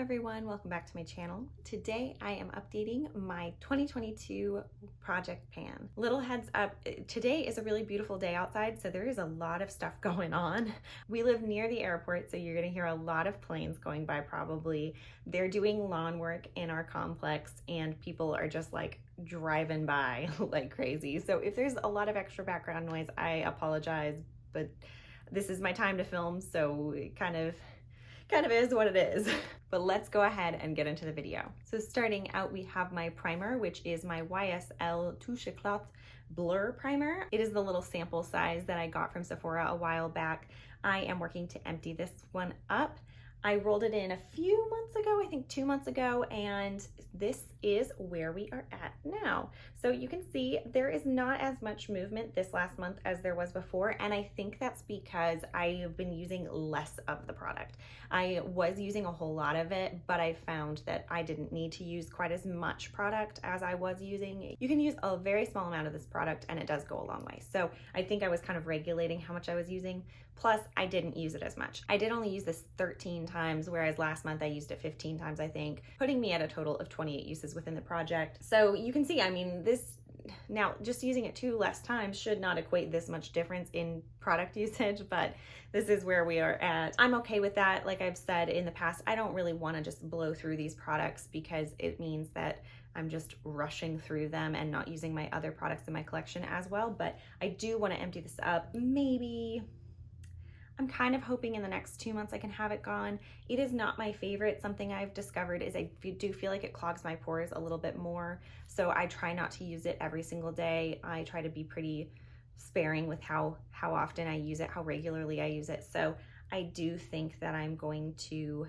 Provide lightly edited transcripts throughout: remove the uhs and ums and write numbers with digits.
everyone, welcome back to my channel. Today I am updating my 2022 project pan. Little heads up, today is a really beautiful day outside, so there is a lot of stuff going on. We live near the airport, so you're gonna hear a lot of planes going by probably. They're doing lawn work in our complex and people are just like driving by like crazy. So if there's a lot of extra background noise, I apologize, but this is my time to film, so it kind of is what it is. But let's go ahead and get into the video. So starting out, we have my primer, which is my YSL Touche Eclat Blur Primer. It is the little sample size that I got from Sephora a while back. I am working to empty this one up. I rolled it in a few months ago, I think 2 months ago, and this is where we are at now. So you can see there is not as much movement this last month as there was before, and I think that's because I've been using less of the product. I was using a whole lot of it, but I found that I didn't need to use quite as much product as I was using. You can use a very small amount of this product and it does go a long way. So I think I was kind of regulating how much I was using. Plus, I didn't use it as much. I did only use this 13 times, whereas last month I used it 15 times, I think, putting me at a total of 28 uses within the project. So you can see, I mean, this, now just using it 2 less times should not equate this much difference in product usage, but this is where we are at. I'm okay with that. Like I've said in the past, I don't really want to just blow through these products because it means that I'm just rushing through them and not using my other products in my collection as well. But I do want to empty this up. Maybe I'm kind of hoping in the next 2 months I can have it gone. It is not my favorite. Something I've discovered is I do feel like it clogs my pores a little bit more. So I try not to use it every single day. I try to be pretty sparing with how often I use it, how regularly I use it. So I do think that it's going to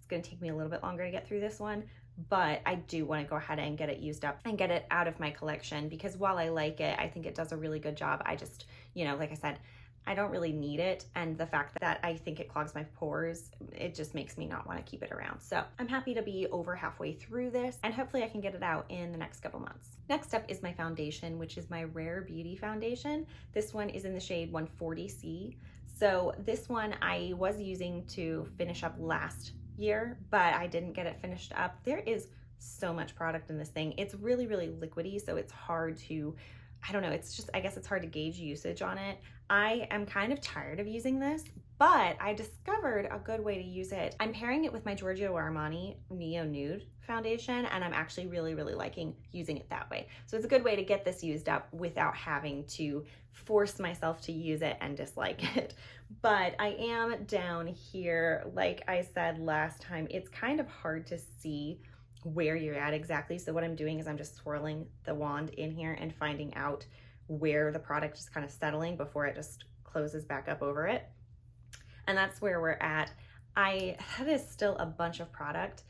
take me a little bit longer to get through this one, but I do want to go ahead and get it used up and get it out of my collection because while I like it, I think it does a really good job. I just, you know, like I said, I don't really need it, and the fact that I think it clogs my pores, it just makes me not want to keep it around. So I'm happy to be over halfway through this, and hopefully I can get it out in the next couple months. Next up is my foundation, which is my Rare Beauty foundation. This one is in the shade 140C. So this one I was using to finish up last year, but I didn't get it finished up. There is so much product in this thing. It's really, really liquidy, so it's hard to, I don't know, it's just, I guess it's hard to gauge usage on it. I am kind of tired of using this, but I discovered a good way to use it. I'm pairing it with my Giorgio Armani Neo Nude foundation, and I'm actually really, really liking using it that way. So it's a good way to get this used up without having to force myself to use it and dislike it. But I am down here, like I said last time, it's kind of hard to see where you're at exactly. So what I'm doing is I'm just swirling the wand in here and finding out where the product is kind of settling before it just closes back up over it. And that's where we're at. That is still a bunch of product.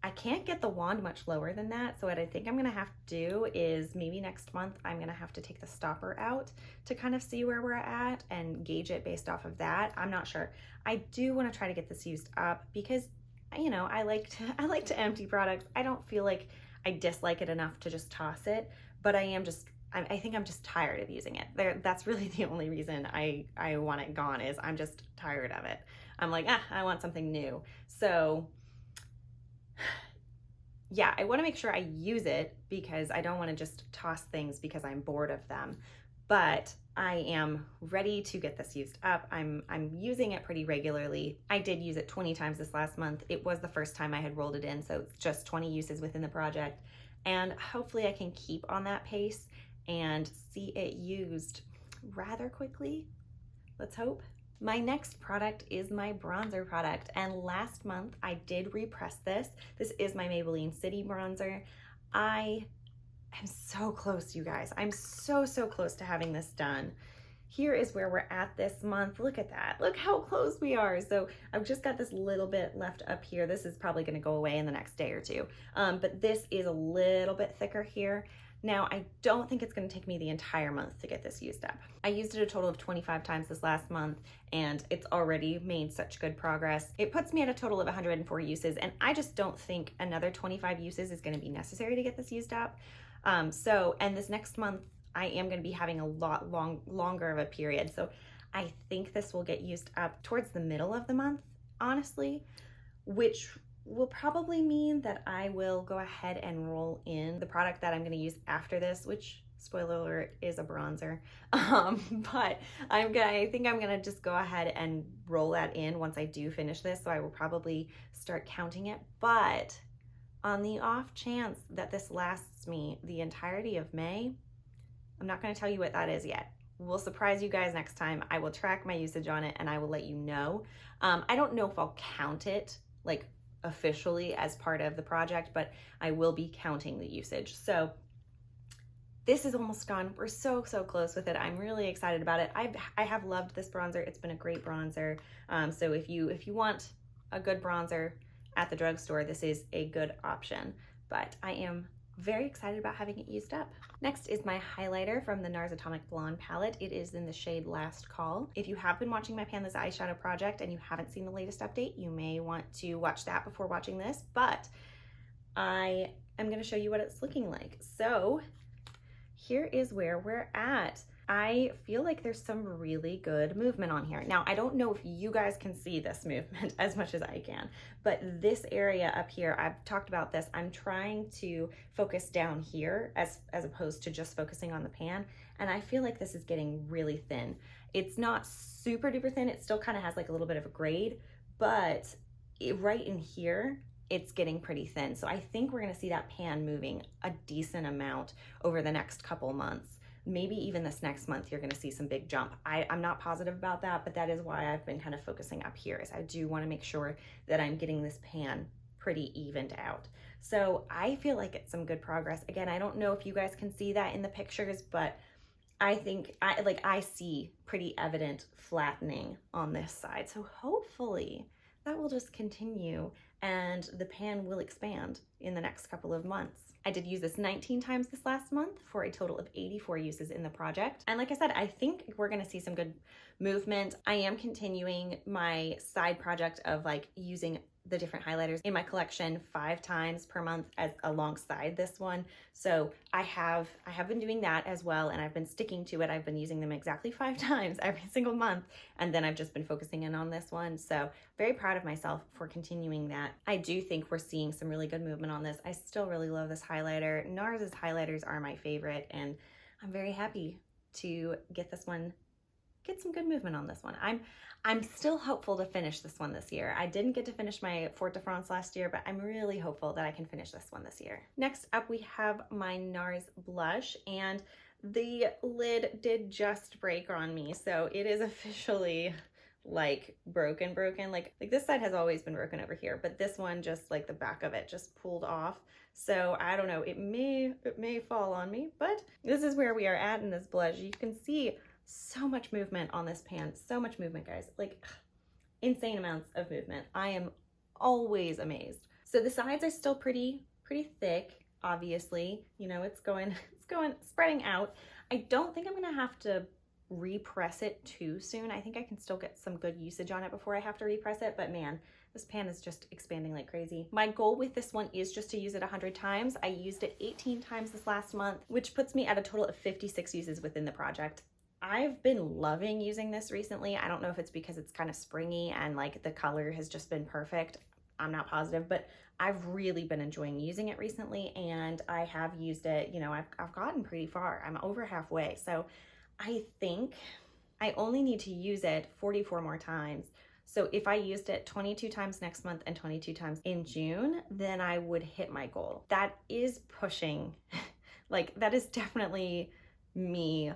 I can't get the wand much lower than that. So what I think I'm gonna have to do is maybe next month, I'm gonna have to take the stopper out to kind of see where we're at and gauge it based off of that. I'm not sure. I do wanna try to get this used up because, you know, I like to empty products. I don't feel like I dislike it enough to just toss it, but I think I'm just tired of using it. That's really the only reason I want it gone, is I'm just tired of it. I'm like, I want something new. So yeah, I want to make sure I use it because I don't want to just toss things because I'm bored of them. But I am ready to get this used up. I'm using it pretty regularly. I did use it 20 times this last month. It was the first time I had rolled it in, so it's just 20 uses within the project. And hopefully I can keep on that pace and see it used rather quickly. Let's hope. My next product is my bronzer product, and last month I did repress this. This is my Maybelline City Bronzer. I am so close, you guys. I'm so close to having this done. Here is where we're at this month. Look at that. Look how close we are. So I've just got this little bit left up here. This is probably gonna go away in the next day or two. But this is a little bit thicker here. Now, I don't think it's gonna take me the entire month to get this used up. I used it a total of 25 times this last month, and it's already made such good progress. It puts me at a total of 104 uses, and I just don't think another 25 uses is gonna be necessary to get this used up. And this next month, I am gonna be having a lot longer of a period. So I think this will get used up towards the middle of the month, honestly, which will probably mean that I will go ahead and roll in the product that I'm going to use after this, which, spoiler alert, is a bronzer. But I think I'm gonna just go ahead and roll that in once I do finish this. So I will probably start counting it. But on the off chance that this lasts me the entirety of May, I'm not gonna tell you what that is yet. We'll surprise you guys next time. I will track my usage on it and I will let you know. I don't know if I'll count it like officially as part of the project, but I will be counting the usage. So this is almost gone. We're so close with it. I'm really excited about it. I have loved this bronzer. It's been a great bronzer. So if you want a good bronzer at the drugstore, this is a good option. But I am very excited about having it used up. Next is my highlighter from the NARS Atomic Blonde palette. It is in the shade Last Call. If you have been watching my Pan This Eyeshadow project and you haven't seen the latest update, you may want to watch that before watching this, but I am gonna show you what it's looking like. So here is where we're at. I feel like there's some really good movement on here. Now, I don't know if you guys can see this movement as much as I can, but this area up here, I've talked about this, I'm trying to focus down here as opposed to just focusing on the pan, and I feel like this is getting really thin. It's not super duper thin, it still kind of has like a little bit of a grade, but right in here, it's getting pretty thin. So I think we're gonna see that pan moving a decent amount over the next couple months. Maybe even this next month, you're gonna see some big jump. I'm not positive about that, but that is why I've been kind of focusing up here, is I do wanna make sure that I'm getting this pan pretty evened out. So I feel like it's some good progress. Again, I don't know if you guys can see that in the pictures, but I think I see pretty evident flattening on this side. So hopefully that will just continue and the pan will expand in the next couple of months. I did use this 19 times this last month for a total of 84 uses in the project. And like I said, I think we're gonna see some good movement. I am continuing my side project of like using the different highlighters in my collection 5 times per month as alongside this one. So I have been doing that as well, and I've been sticking to it. I've been using them exactly 5 times every single month, and then I've just been focusing in on this one. So very proud of myself for continuing that. I do think we're seeing some really good movement on this. I still really love this highlighter. NARS's highlighters are my favorite, and I'm very happy to get this one, get some good movement on this one. I'm still hopeful to finish this one this year. I didn't get to finish my Fort de France last year, but I'm really hopeful that I can finish this one this year. Next up, we have my NARS blush, and the lid did just break on me, so it is officially like broken. Like this side has always been broken over here, but this one, just like the back of it just pulled off. So I don't know, it may fall on me, but this is where we are at in this blush. You can see so much movement on this pan, so much movement, guys, like insane amounts of movement. I am always amazed. So the sides are still pretty thick, obviously, you know, it's going spreading out. I don't think I'm gonna have to repress it too soon. I think I can still get some good usage on it before I have to repress it, but man, this pan is just expanding like crazy. My goal with this one is just to use it 100 times. I used it 18 times this last month, which puts me at a total of 56 uses within the project. I've been loving using this recently. I don't know if it's because it's kind of springy and like the color has just been perfect. I'm not positive, but I've really been enjoying using it recently, and I have used it, you know, I've gotten pretty far. I'm over halfway. So I think I only need to use it 44 more times. So if I used it 22 times next month and 22 times in June, then I would hit my goal. That is pushing, like that is definitely me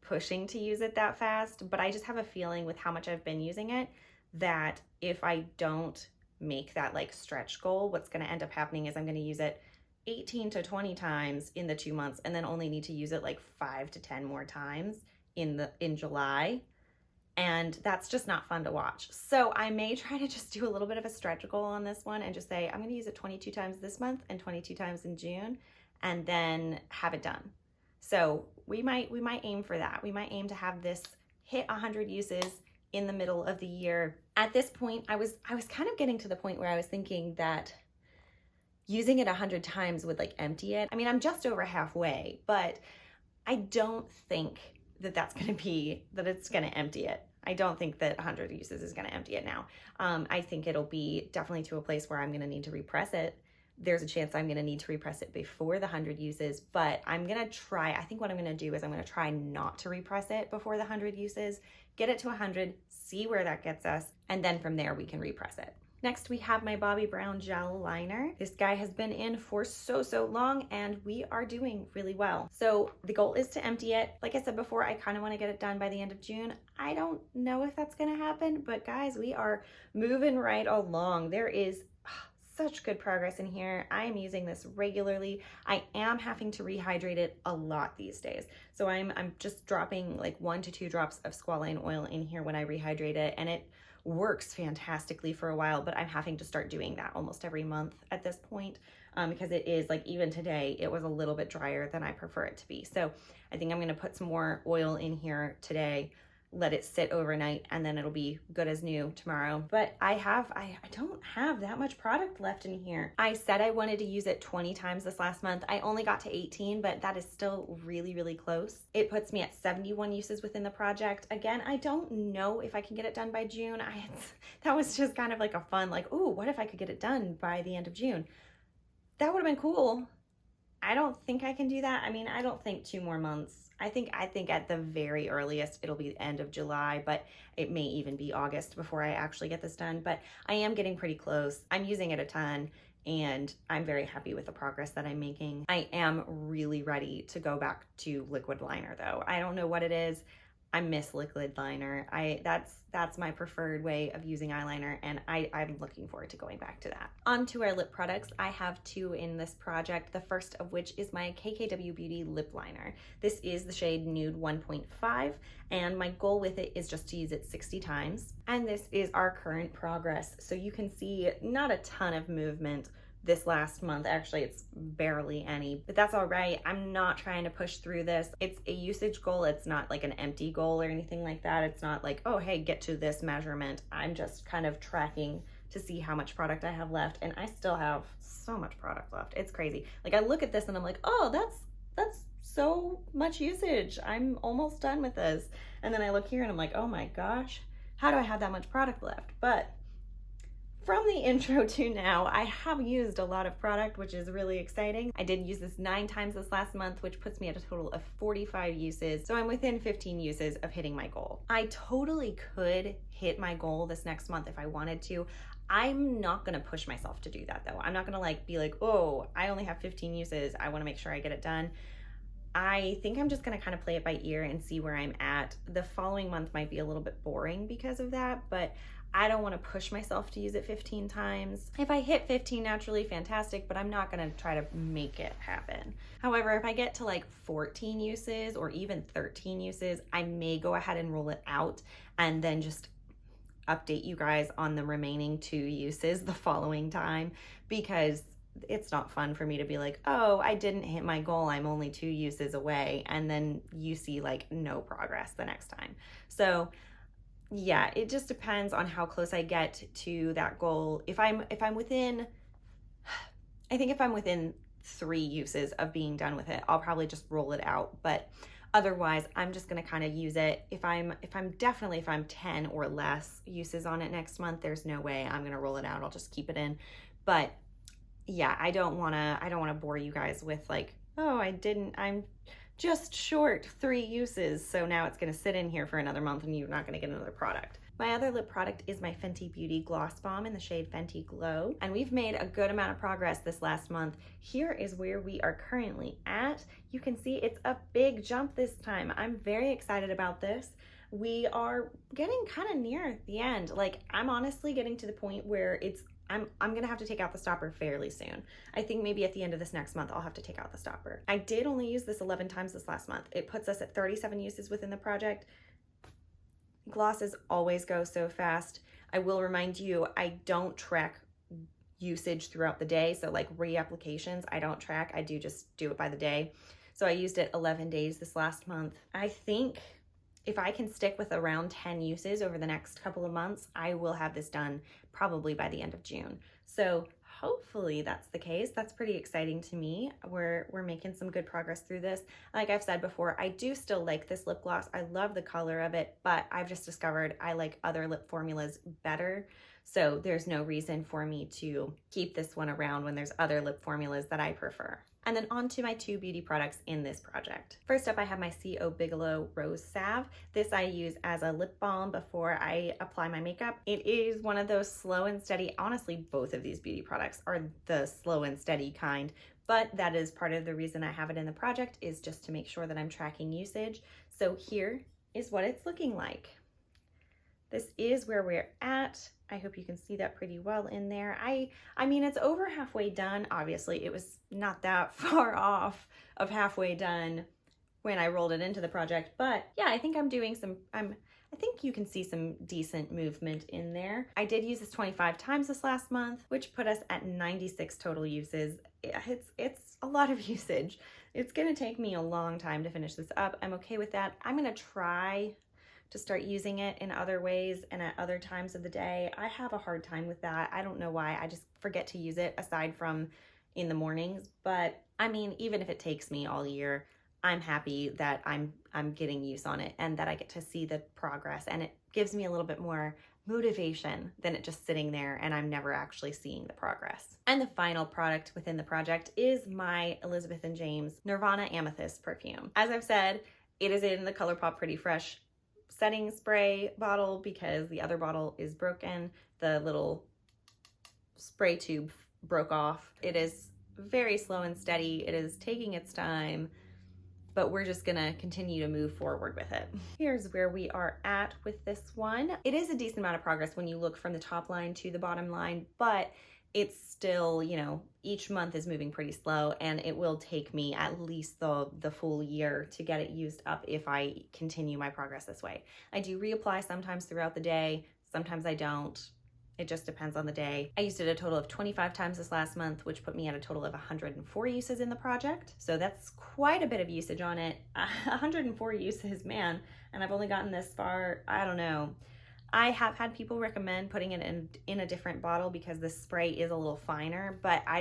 pushing to use it that fast, but I just have a feeling with how much I've been using it that if I don't make that like stretch goal, what's going to end up happening is I'm going to use it 18 to 20 times in the 2 months and then only need to use it like 5 to 10 more times in July, and that's just not fun to watch. So I may try to just do a little bit of a stretch goal on this one and just say I'm going to use it 22 times this month and 22 times in June, and then have it done. So we might aim for that. We might aim to have this hit 100 uses in the middle of the year. At this point, I was kind of getting to the point where I was thinking that using it 100 times would like empty it. I mean, I'm just over halfway, but I don't think that it's gonna empty it. I don't think that 100 uses is going to empty it now. I think it'll be definitely to a place where I'm going to need to repress it. There's a chance I'm going to need to repress it before the 100 uses, but I'm going to try. I think what I'm going to do is I'm going to try not to repress it before the 100 uses, get it to 100, see where that gets us, and then from there we can repress it. Next, we have my Bobbi Brown Gel Liner. This guy has been in for so long, and we are doing really well. So the goal is to empty it. Like I said before, I kind of want to get it done by the end of June. I don't know if that's going to happen, but guys, we are moving right along. There is such good progress in here. I am using this regularly. I am having to rehydrate it a lot these days. So I'm just dropping like 1 to 2 drops of squalane oil in here when I rehydrate it, and it works fantastically for a while, but I'm having to start doing that almost every month at this point because it is like, even today, it was a little bit drier than I prefer it to be. So I think I'm going to put some more oil in here today, let it sit overnight, and then it'll be good as new tomorrow. But I don't have that much product left in here. I said I wanted to use it 20 times this last month. I only got to 18, but that is still really close. It puts me at 71 uses within the project. Again, I don't know if I can get it done by June. That was just kind of like a fun, like, ooh, what if I could get it done by the end of June? That would have been cool. I don't think I can do that. I mean, I don't think 2 more months. I think at the very earliest, it'll be the end of July, but it may even be August before I actually get this done. But I am getting pretty close. I'm using it a ton, and I'm very happy with the progress that I'm making. I am really ready to go back to liquid liner though. I don't know what it is. I miss liquid liner. That's my preferred way of using eyeliner, and I'm looking forward to going back to that. On to our lip products. I have 2 in this project, the first of which is my KKW Beauty lip liner. This is the shade Nude 1.5, and my goal with it is just to use it 60 times. And this is our current progress. So you can see not a ton of movement this last month. Actually, it's barely any, but that's all right. I'm not trying to push through this. It's a usage goal. It's not like an empty goal or anything like that. It's not like, oh, hey, get to this measurement. I'm just kind of tracking to see how much product I have left, and I still have so much product left. It's crazy. Like, I look at this and I'm like, oh, that's so much usage. I'm almost done with this. And then I look here and I'm like, oh my gosh, how do I have that much product left? But from the intro to now, I have used a lot of product, which is really exciting. I did use this 9 times this last month, which puts me at a total of 45 uses. So I'm within 15 uses of hitting my goal. I totally could hit my goal this next month if I wanted to. I'm not gonna push myself to do that though. I'm not gonna be like, oh, I only have 15 uses. I wanna make sure I get it done. I think I'm just gonna kind of play it by ear and see where I'm at. The following month might be a little bit boring because of that, but I don't want to push myself to use it 15 times. If I hit 15 naturally, fantastic, but I'm not going to try to make it happen. However, if I get to like 14 uses or even 13 uses, I may go ahead and roll it out and then just update you guys on the remaining 2 uses the following time, because it's not fun for me to be like, oh, I didn't hit my goal, I'm only 2 uses away, and then you see like no progress the next time. So yeah, it just depends on how close I get to that goal. If I'm within, I think if I'm within 3 uses of being done with it, I'll probably just roll it out. But otherwise, I'm just gonna kind of use it. If I'm 10 or less uses on it next month, there's no way I'm gonna roll it out. I'll just keep it in. But yeah, I don't wanna bore you guys with like, oh, I'm just short 3 uses, so now it's gonna sit in here for another month and you're not gonna get another product. My other lip product is my Fenty Beauty Gloss Bomb in the shade Fenty Glow, and we've made a good amount of progress this last month. Here is where we are currently at. You can see it's a big jump this time. I'm very excited about this. We are getting kind of near the end. Like, I'm honestly getting to the point where I'm gonna have to take out the stopper fairly soon. I think maybe at the end of this next month, I'll have to take out the stopper. I did only use this 11 times this last month. It puts us at 37 uses within the project. Glosses always go so fast. I will remind you, I don't track usage throughout the day. So like reapplications, I don't track. I just do it by the day. So I used it 11 days this last month. I think if I can stick with around 10 uses over the next couple of months, I will have this done probably by the end of June. So hopefully that's the case. That's pretty exciting to me. We're making some good progress through this. Like I've said before, I do still like this lip gloss. I love the color of it, but I've just discovered I like other lip formulas better. So there's no reason for me to keep this one around when there's other lip formulas that I prefer. And then on to my 2 beauty products in this project. First up, I have my C.O. Bigelow Rose Salve. This I use as a lip balm before I apply my makeup. It is one of those slow and steady, honestly, both of these beauty products are the slow and steady kind, but that is part of the reason I have it in the project, is just to make sure that I'm tracking usage. So here is what it's looking like. This is where we're at. I hope you can see that pretty well in there. I mean, it's over halfway done. Obviously, it was not that far off of halfway done when I rolled it into the project, but yeah, I think I'm doing some, I think you can see some decent movement in there. I did use this 25 times this last month, which put us at 96 total uses. It's a lot of usage. It's gonna take me a long time to finish this up. I'm okay with that. I'm gonna try to start using it in other ways and at other times of the day. I have a hard time with that. I don't know why. I just forget to use it aside from in the mornings. But I mean, even if it takes me all year, I'm happy that I'm getting use on it and that I get to see the progress, and it gives me a little bit more motivation than it just sitting there and I'm never actually seeing the progress. And the final product within the project is my Elizabeth & James Nirvana Amethyst perfume. As I've said, it is in the ColourPop Pretty Fresh setting spray bottle because the other bottle is broken. The little spray tube broke off. It is very slow and steady. It is taking its time, but we're just gonna continue to move forward with it. Here's where we are at with this one. It is a decent amount of progress when you look from the top line to the bottom line, but it's still, you know, each month is moving pretty slow, and it will take me at least the full year to get it used up if I continue my progress this way. I do reapply sometimes throughout the day, sometimes I don't. It just depends on the day. I used it a total of 25 times this last month, which put me at a total of 104 uses in the project. So that's quite a bit of usage on it. 104 uses, man, and I've only gotten this far, I don't know. I have had people recommend putting it in a different bottle because the spray is a little finer, but I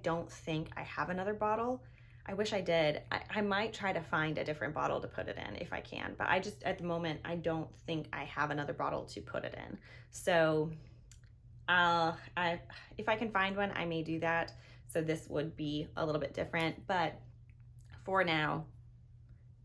don't think I have another bottle. I wish I did. I might try to find a different bottle to put it in if I can, but at the moment, I don't think I have another bottle to put it in. So if I can find one, I may do that. So this would be a little bit different, but for now,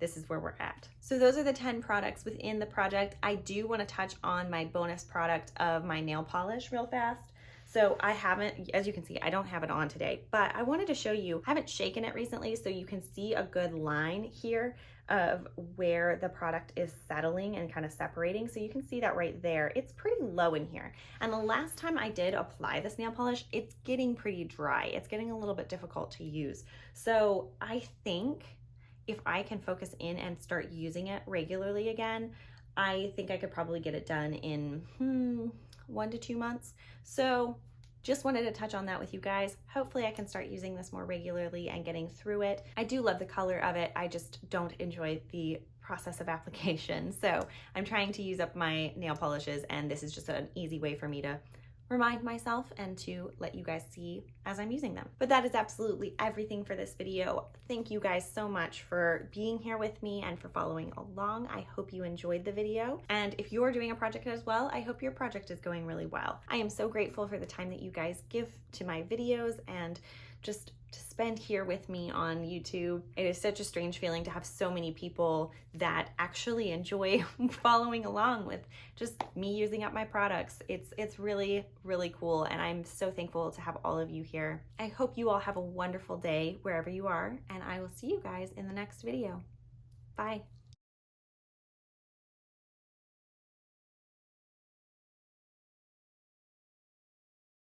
this is where we're at. So those are the 10 products within the project. I do want to touch on my bonus product of my nail polish real fast. So I haven't, as you can see, I don't have it on today, but I wanted to show you, I haven't shaken it recently, so you can see a good line here of where the product is settling and kind of separating. So you can see that right there. It's pretty low in here. And the last time I did apply this nail polish, it's getting pretty dry. It's getting a little bit difficult to use. So I think if I can focus in and start using it regularly again, I think I could probably get it done in 1 to 2 months. So just wanted to touch on that with you guys. Hopefully I can start using this more regularly and getting through it. I do love the color of it. I just don't enjoy the process of application. So I'm trying to use up my nail polishes, and this is just an easy way for me to remind myself and to let you guys see as I'm using them. But that is absolutely everything for this video. Thank you guys so much for being here with me and for following along. I hope you enjoyed the video. And if you're doing a project as well, I hope your project is going really well. I am so grateful for the time that you guys give to my videos and just to spend here with me on YouTube. It is such a strange feeling to have so many people that actually enjoy following along with just me using up my products. It's really, really cool, and I'm so thankful to have all of you here. I hope you all have a wonderful day wherever you are, and I will see you guys in the next video. Bye.